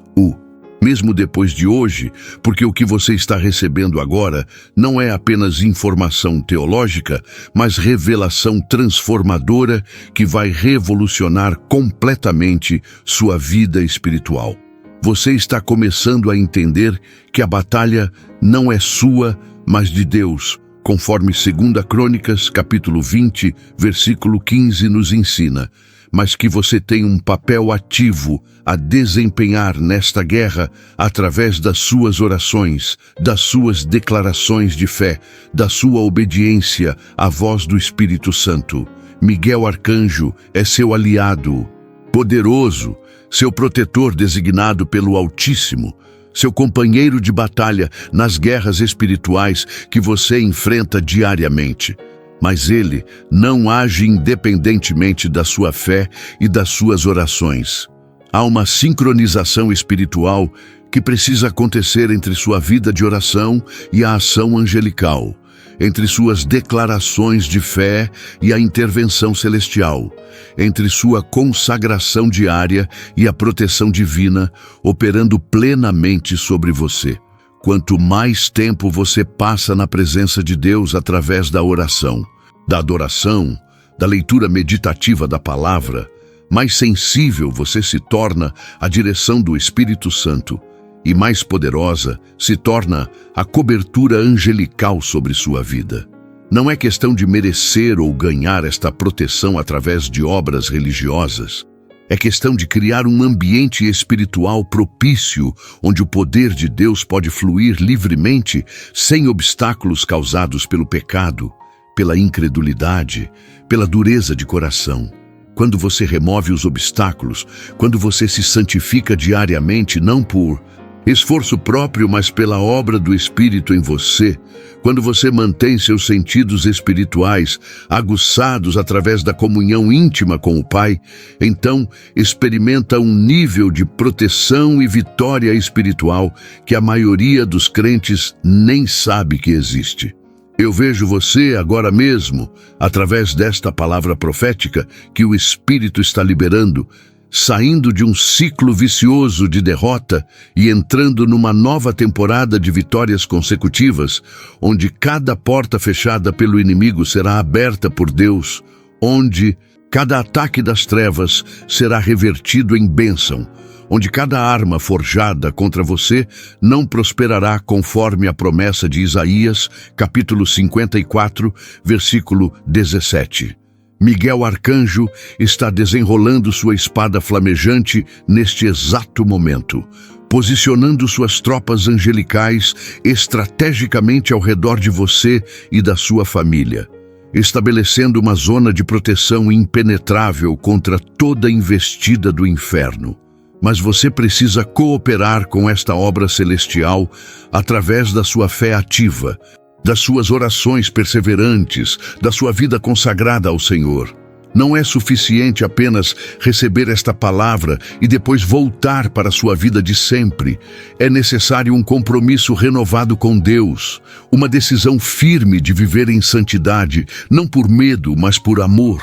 mesmo depois de hoje, porque o que você está recebendo agora não é apenas informação teológica, mas revelação transformadora que vai revolucionar completamente sua vida espiritual. Você está começando a entender que a batalha não é sua, mas de Deus, conforme 2 Crônicas, capítulo 20, versículo 15 nos ensina, mas que você tem um papel ativo a desempenhar nesta guerra através das suas orações, das suas declarações de fé, da sua obediência à voz do Espírito Santo. Miguel Arcanjo é seu aliado poderoso, seu protetor designado pelo Altíssimo. seu companheiro de batalha nas guerras espirituais que você enfrenta diariamente. Mas ele não age independentemente da sua fé e das suas orações. Há uma sincronização espiritual que precisa acontecer entre sua vida de oração e a ação angelical, entre suas declarações de fé e a intervenção celestial, entre sua consagração diária e a proteção divina operando plenamente sobre você. Quanto mais tempo você passa na presença de Deus através da oração, da adoração, da leitura meditativa da palavra, mais sensível você se torna à direção do Espírito Santo e mais poderosa se torna a cobertura angelical sobre sua vida. Não é questão de merecer ou ganhar esta proteção através de obras religiosas. É questão de criar um ambiente espiritual propício onde o poder de Deus pode fluir livremente, sem obstáculos causados pelo pecado, pela incredulidade, pela dureza de coração. Quando você remove os obstáculos, quando você se santifica diariamente, não por esforço próprio, mas pela obra do Espírito em você, quando você mantém seus sentidos espirituais aguçados através da comunhão íntima com o Pai, então experimenta um nível de proteção e vitória espiritual que a maioria dos crentes nem sabe que existe. Eu vejo você agora mesmo, através desta palavra profética que o Espírito está liberando, saindo de um ciclo vicioso de derrota e entrando numa nova temporada de vitórias consecutivas, onde cada porta fechada pelo inimigo será aberta por Deus, onde cada ataque das trevas será revertido em bênção, onde cada arma forjada contra você não prosperará conforme a promessa de Isaías, capítulo 54, versículo 17. Miguel Arcanjo está desenrolando sua espada flamejante neste exato momento, posicionando suas tropas angelicais estrategicamente ao redor de você e da sua família, estabelecendo uma zona de proteção impenetrável contra toda investida do inferno. Mas você precisa cooperar com esta obra celestial através da sua fé ativa, das suas orações perseverantes, da sua vida consagrada ao Senhor. Não é suficiente apenas receber esta palavra e depois voltar para a sua vida de sempre. É necessário um compromisso renovado com Deus, uma decisão firme de viver em santidade, não por medo, mas por amor.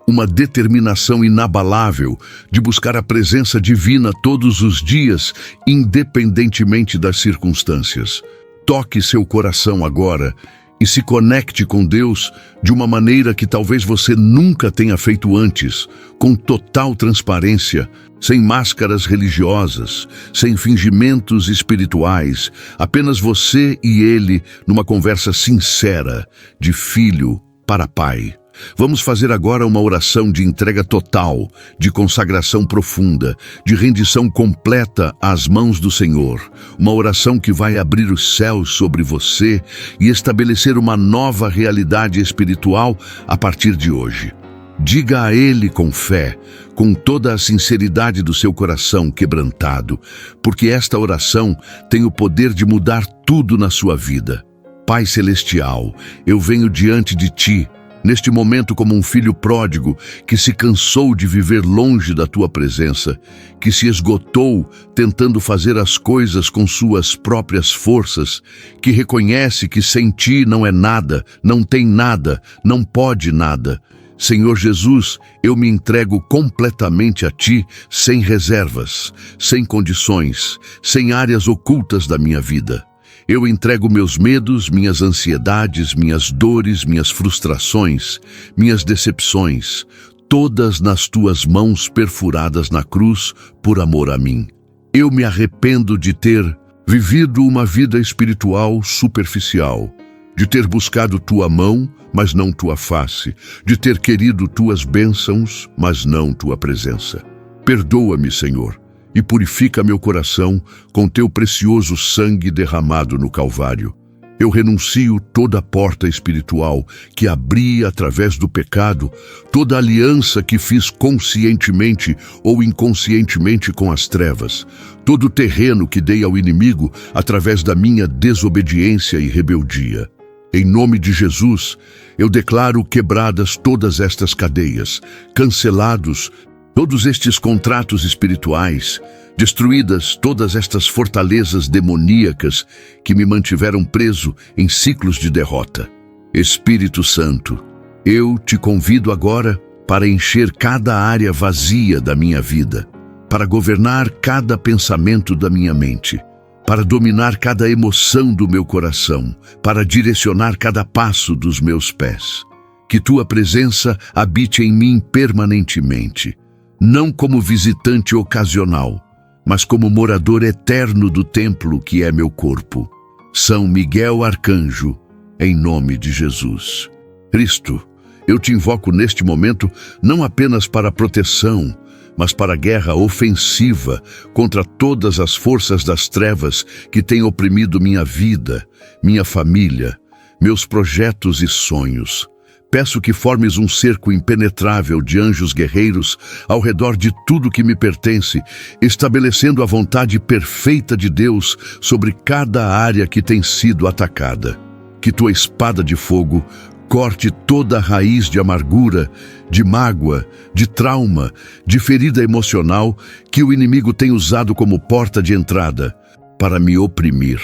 Uma determinação inabalável de buscar a presença divina todos os dias, independentemente das circunstâncias. Toque seu coração agora e se conecte com Deus de uma maneira que talvez você nunca tenha feito antes, com total transparência, sem máscaras religiosas, sem fingimentos espirituais, apenas você e Ele numa conversa sincera, de filho para pai. Vamos fazer agora uma oração de entrega total, de consagração profunda, de rendição completa às mãos do Senhor. Uma oração que vai abrir os céus sobre você e estabelecer uma nova realidade espiritual a partir de hoje. Diga a Ele com fé, com toda a sinceridade do seu coração quebrantado, porque esta oração tem o poder de mudar tudo na sua vida. Pai Celestial, eu venho diante de Ti, neste momento como um filho pródigo que se cansou de viver longe da Tua presença, que se esgotou tentando fazer as coisas com suas próprias forças, que reconhece que sem Ti não é nada, não tem nada, não pode nada. Senhor Jesus, eu me entrego completamente a Ti, sem reservas, sem condições, sem áreas ocultas da minha vida. Eu entrego meus medos, minhas ansiedades, minhas dores, minhas frustrações, minhas decepções, todas nas Tuas mãos perfuradas na cruz por amor a mim. Eu me arrependo de ter vivido uma vida espiritual superficial, de ter buscado Tua mão, mas não Tua face, de ter querido Tuas bênçãos, mas não Tua presença. Perdoa-me, Senhor, e purifica meu coração com Teu precioso sangue derramado no Calvário. Eu renuncio toda porta espiritual que abri através do pecado, toda aliança que fiz conscientemente ou inconscientemente com as trevas, todo terreno que dei ao inimigo através da minha desobediência e rebeldia. Em nome de Jesus, eu declaro quebradas todas estas cadeias, cancelados todos estes contratos espirituais, destruídas todas estas fortalezas demoníacas que me mantiveram preso em ciclos de derrota. Espírito Santo, eu te convido agora para encher cada área vazia da minha vida, para governar cada pensamento da minha mente, para dominar cada emoção do meu coração, para direcionar cada passo dos meus pés. Que tua presença habite em mim permanentemente, não como visitante ocasional, mas como morador eterno do templo que é meu corpo. São Miguel Arcanjo, em nome de Jesus. Cristo, eu te invoco neste momento não apenas para proteção, mas para a guerra ofensiva contra todas as forças das trevas que têm oprimido minha vida, minha família, meus projetos e sonhos. Peço que formes um cerco impenetrável de anjos guerreiros ao redor de tudo que me pertence, estabelecendo a vontade perfeita de Deus sobre cada área que tem sido atacada. Que tua espada de fogo corte toda a raiz de amargura, de mágoa, de trauma, de ferida emocional que o inimigo tem usado como porta de entrada para me oprimir.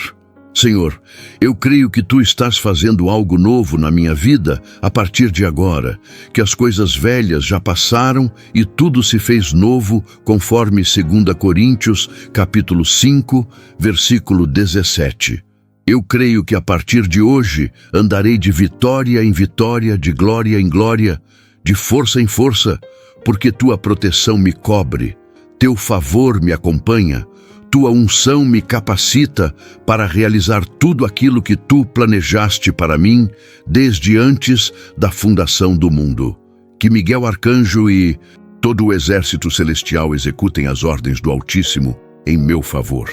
Senhor, eu creio que Tu estás fazendo algo novo na minha vida a partir de agora, que as coisas velhas já passaram e tudo se fez novo, conforme 2 Coríntios, capítulo 5, versículo 17. Eu creio que a partir de hoje andarei de vitória em vitória, de glória em glória, de força em força, porque Tua proteção me cobre, Teu favor me acompanha, Tua unção me capacita para realizar tudo aquilo que Tu planejaste para mim desde antes da fundação do mundo. Que Miguel Arcanjo e todo o exército celestial executem as ordens do Altíssimo em meu favor,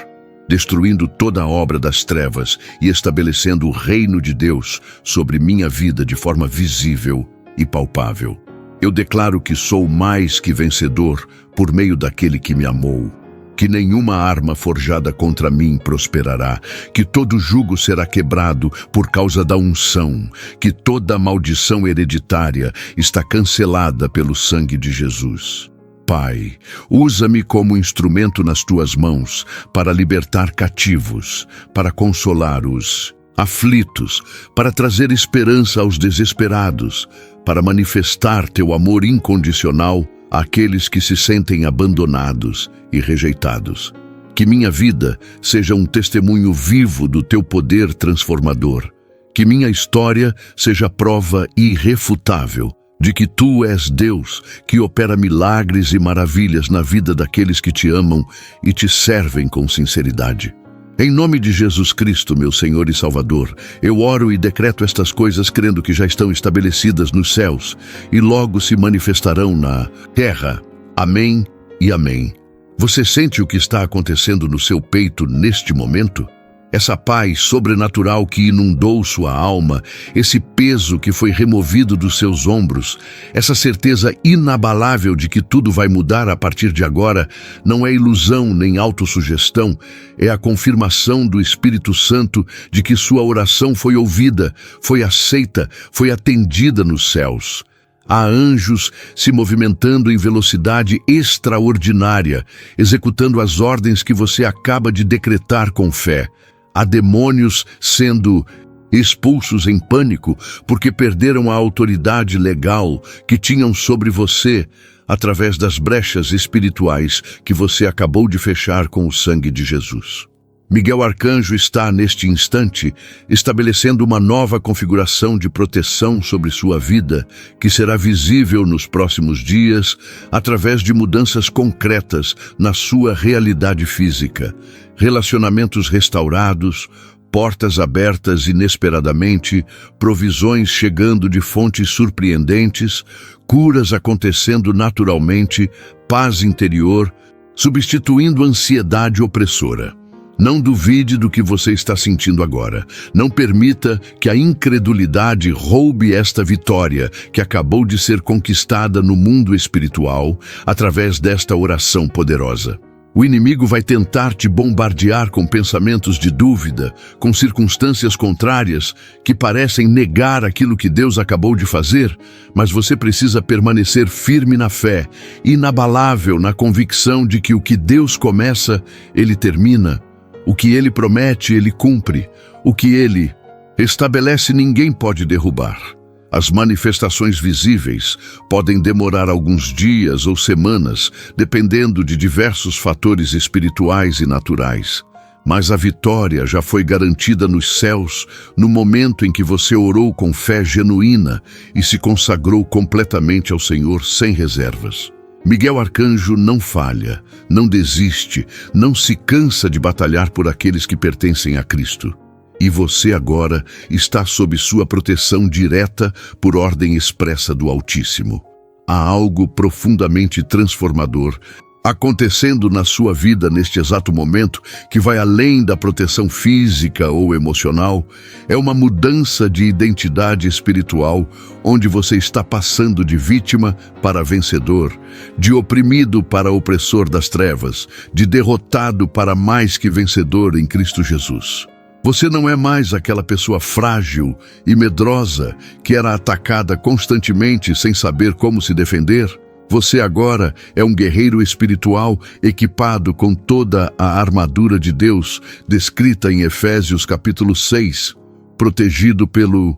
destruindo toda a obra das trevas e estabelecendo o reino de Deus sobre minha vida de forma visível e palpável. Eu declaro que sou mais que vencedor por meio daquele que me amou. Que nenhuma arma forjada contra mim prosperará, que todo jugo será quebrado por causa da unção, que toda maldição hereditária está cancelada pelo sangue de Jesus. Pai, usa-me como instrumento nas Tuas mãos para libertar cativos, para consolar os aflitos, para trazer esperança aos desesperados, para manifestar Teu amor incondicional àqueles que se sentem abandonados e rejeitados. Que minha vida seja um testemunho vivo do Teu poder transformador. Que minha história seja prova irrefutável de que Tu és Deus que opera milagres e maravilhas na vida daqueles que Te amam e Te servem com sinceridade. Em nome de Jesus Cristo, meu Senhor e Salvador, eu oro e decreto estas coisas crendo que já estão estabelecidas nos céus e logo se manifestarão na terra. Amém e amém. Você sente o que está acontecendo no seu peito neste momento? Essa paz sobrenatural que inundou sua alma, esse peso que foi removido dos seus ombros, essa certeza inabalável de que tudo vai mudar a partir de agora, não é ilusão nem autossugestão, é a confirmação do Espírito Santo de que sua oração foi ouvida, foi aceita, foi atendida nos céus. Há anjos se movimentando em velocidade extraordinária, executando as ordens que você acaba de decretar com fé. Há demônios sendo expulsos em pânico porque perderam a autoridade legal que tinham sobre você através das brechas espirituais que você acabou de fechar com o sangue de Jesus. Miguel Arcanjo está, neste instante, estabelecendo uma nova configuração de proteção sobre sua vida, que será visível nos próximos dias através de mudanças concretas na sua realidade física, relacionamentos restaurados, portas abertas inesperadamente, provisões chegando de fontes surpreendentes, curas acontecendo naturalmente, paz interior, substituindo a ansiedade opressora. Não duvide do que você está sentindo agora. Não permita que a incredulidade roube esta vitória que acabou de ser conquistada no mundo espiritual através desta oração poderosa. O inimigo vai tentar te bombardear com pensamentos de dúvida, com circunstâncias contrárias que parecem negar aquilo que Deus acabou de fazer, mas você precisa permanecer firme na fé, inabalável na convicção de que o que Deus começa, Ele termina. O que Ele promete, Ele cumpre. O que Ele estabelece, ninguém pode derrubar. As manifestações visíveis podem demorar alguns dias ou semanas, dependendo de diversos fatores espirituais e naturais. Mas a vitória já foi garantida nos céus no momento em que você orou com fé genuína e se consagrou completamente ao Senhor sem reservas. Miguel Arcanjo não falha, não desiste, não se cansa de batalhar por aqueles que pertencem a Cristo. E você agora está sob sua proteção direta por ordem expressa do Altíssimo. Há algo profundamente transformador acontecendo na sua vida neste exato momento que vai além da proteção física ou emocional. É uma mudança de identidade espiritual, onde você está passando de vítima para vencedor, de oprimido para opressor das trevas, de derrotado para mais que vencedor em Cristo Jesus. Você não é mais aquela pessoa frágil e medrosa que era atacada constantemente sem saber como se defender. Você agora é um guerreiro espiritual equipado com toda a armadura de Deus, descrita em Efésios capítulo 6, protegido pelo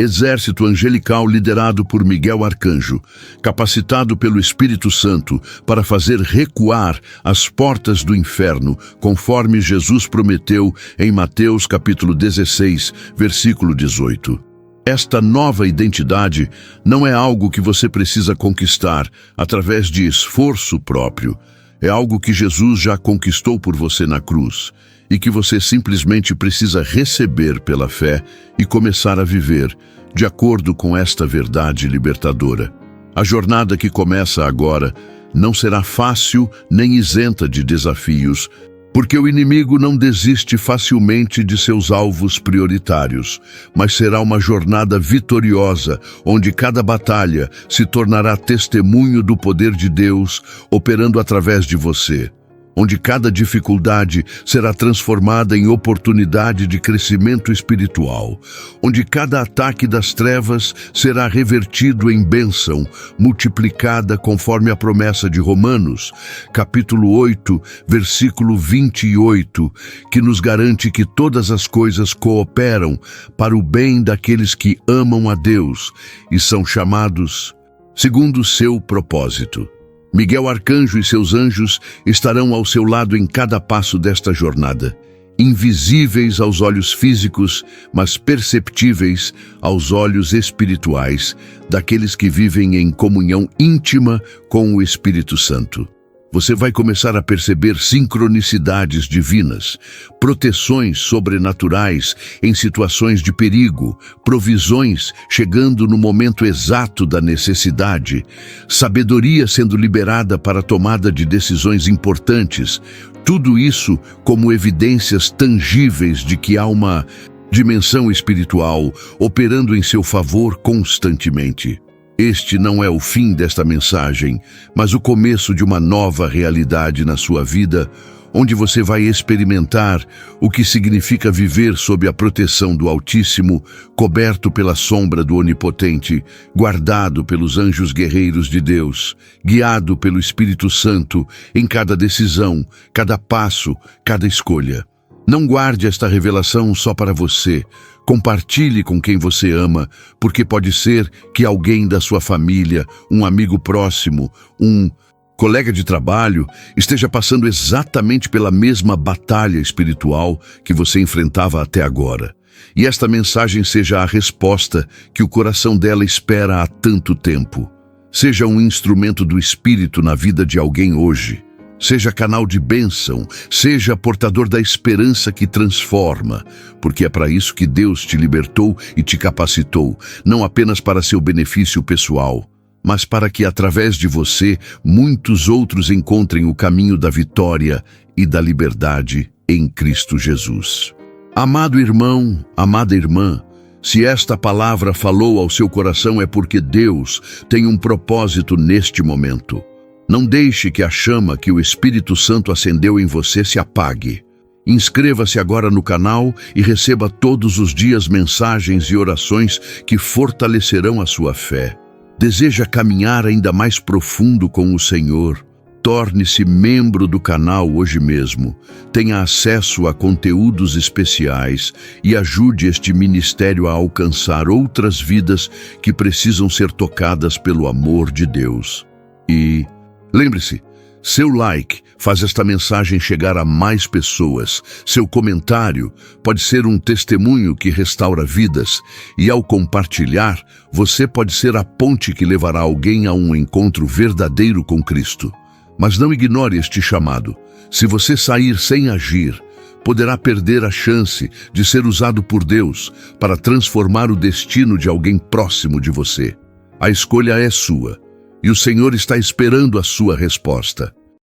exército angelical liderado por Miguel Arcanjo, capacitado pelo Espírito Santo para fazer recuar as portas do inferno, conforme Jesus prometeu em Mateus capítulo 16, versículo 18. Esta nova identidade não é algo que você precisa conquistar através de esforço próprio. É algo que Jesus já conquistou por você na cruz e que você simplesmente precisa receber pela fé e começar a viver de acordo com esta verdade libertadora. A jornada que começa agora não será fácil nem isenta de desafios, porque o inimigo não desiste facilmente de seus alvos prioritários, mas será uma jornada vitoriosa, onde cada batalha se tornará testemunho do poder de Deus operando através de você, onde cada dificuldade será transformada em oportunidade de crescimento espiritual, onde cada ataque das trevas será revertido em bênção, multiplicada conforme a promessa de Romanos, capítulo 8, versículo 28, que nos garante que todas as coisas cooperam para o bem daqueles que amam a Deus e são chamados segundo o seu propósito. Miguel Arcanjo e seus anjos estarão ao seu lado em cada passo desta jornada, invisíveis aos olhos físicos, mas perceptíveis aos olhos espirituais daqueles que vivem em comunhão íntima com o Espírito Santo. Você vai começar a perceber sincronicidades divinas, proteções sobrenaturais em situações de perigo, provisões chegando no momento exato da necessidade, sabedoria sendo liberada para a tomada de decisões importantes. Tudo isso como evidências tangíveis de que há uma dimensão espiritual operando em seu favor constantemente. Este não é o fim desta mensagem, mas o começo de uma nova realidade na sua vida, onde você vai experimentar o que significa viver sob a proteção do Altíssimo, coberto pela sombra do Onipotente, guardado pelos anjos guerreiros de Deus, guiado pelo Espírito Santo em cada decisão, cada passo, cada escolha. Não guarde esta revelação só para você. Compartilhe com quem você ama, porque pode ser que alguém da sua família, um amigo próximo, um colega de trabalho, esteja passando exatamente pela mesma batalha espiritual que você enfrentava até agora. E esta mensagem seja a resposta que o coração dela espera há tanto tempo. Seja um instrumento do Espírito na vida de alguém hoje. Seja canal de bênção, seja portador da esperança que transforma, porque é para isso que Deus te libertou e te capacitou, não apenas para seu benefício pessoal, mas para que através de você muitos outros encontrem o caminho da vitória e da liberdade. em Cristo Jesus. Amado irmão, amada irmã, se esta palavra falou ao seu coração é porque Deus tem um propósito neste momento. Não deixe que a chama que o Espírito Santo acendeu em você se apague. Inscreva-se agora no canal e receba todos os dias mensagens e orações que fortalecerão a sua fé. Deseja caminhar ainda mais profundo com o Senhor? Torne-se membro do canal hoje mesmo. Tenha acesso a conteúdos especiais e ajude este ministério a alcançar outras vidas que precisam ser tocadas pelo amor de Deus. E lembre-se, seu like faz esta mensagem chegar a mais pessoas. Seu comentário pode ser um testemunho que restaura vidas. E ao compartilhar, você pode ser a ponte que levará alguém a um encontro verdadeiro com Cristo. Mas não ignore este chamado. Se você sair sem agir, poderá perder a chance de ser usado por Deus para transformar o destino de alguém próximo de você. A escolha é sua, e o Senhor está esperando a sua resposta.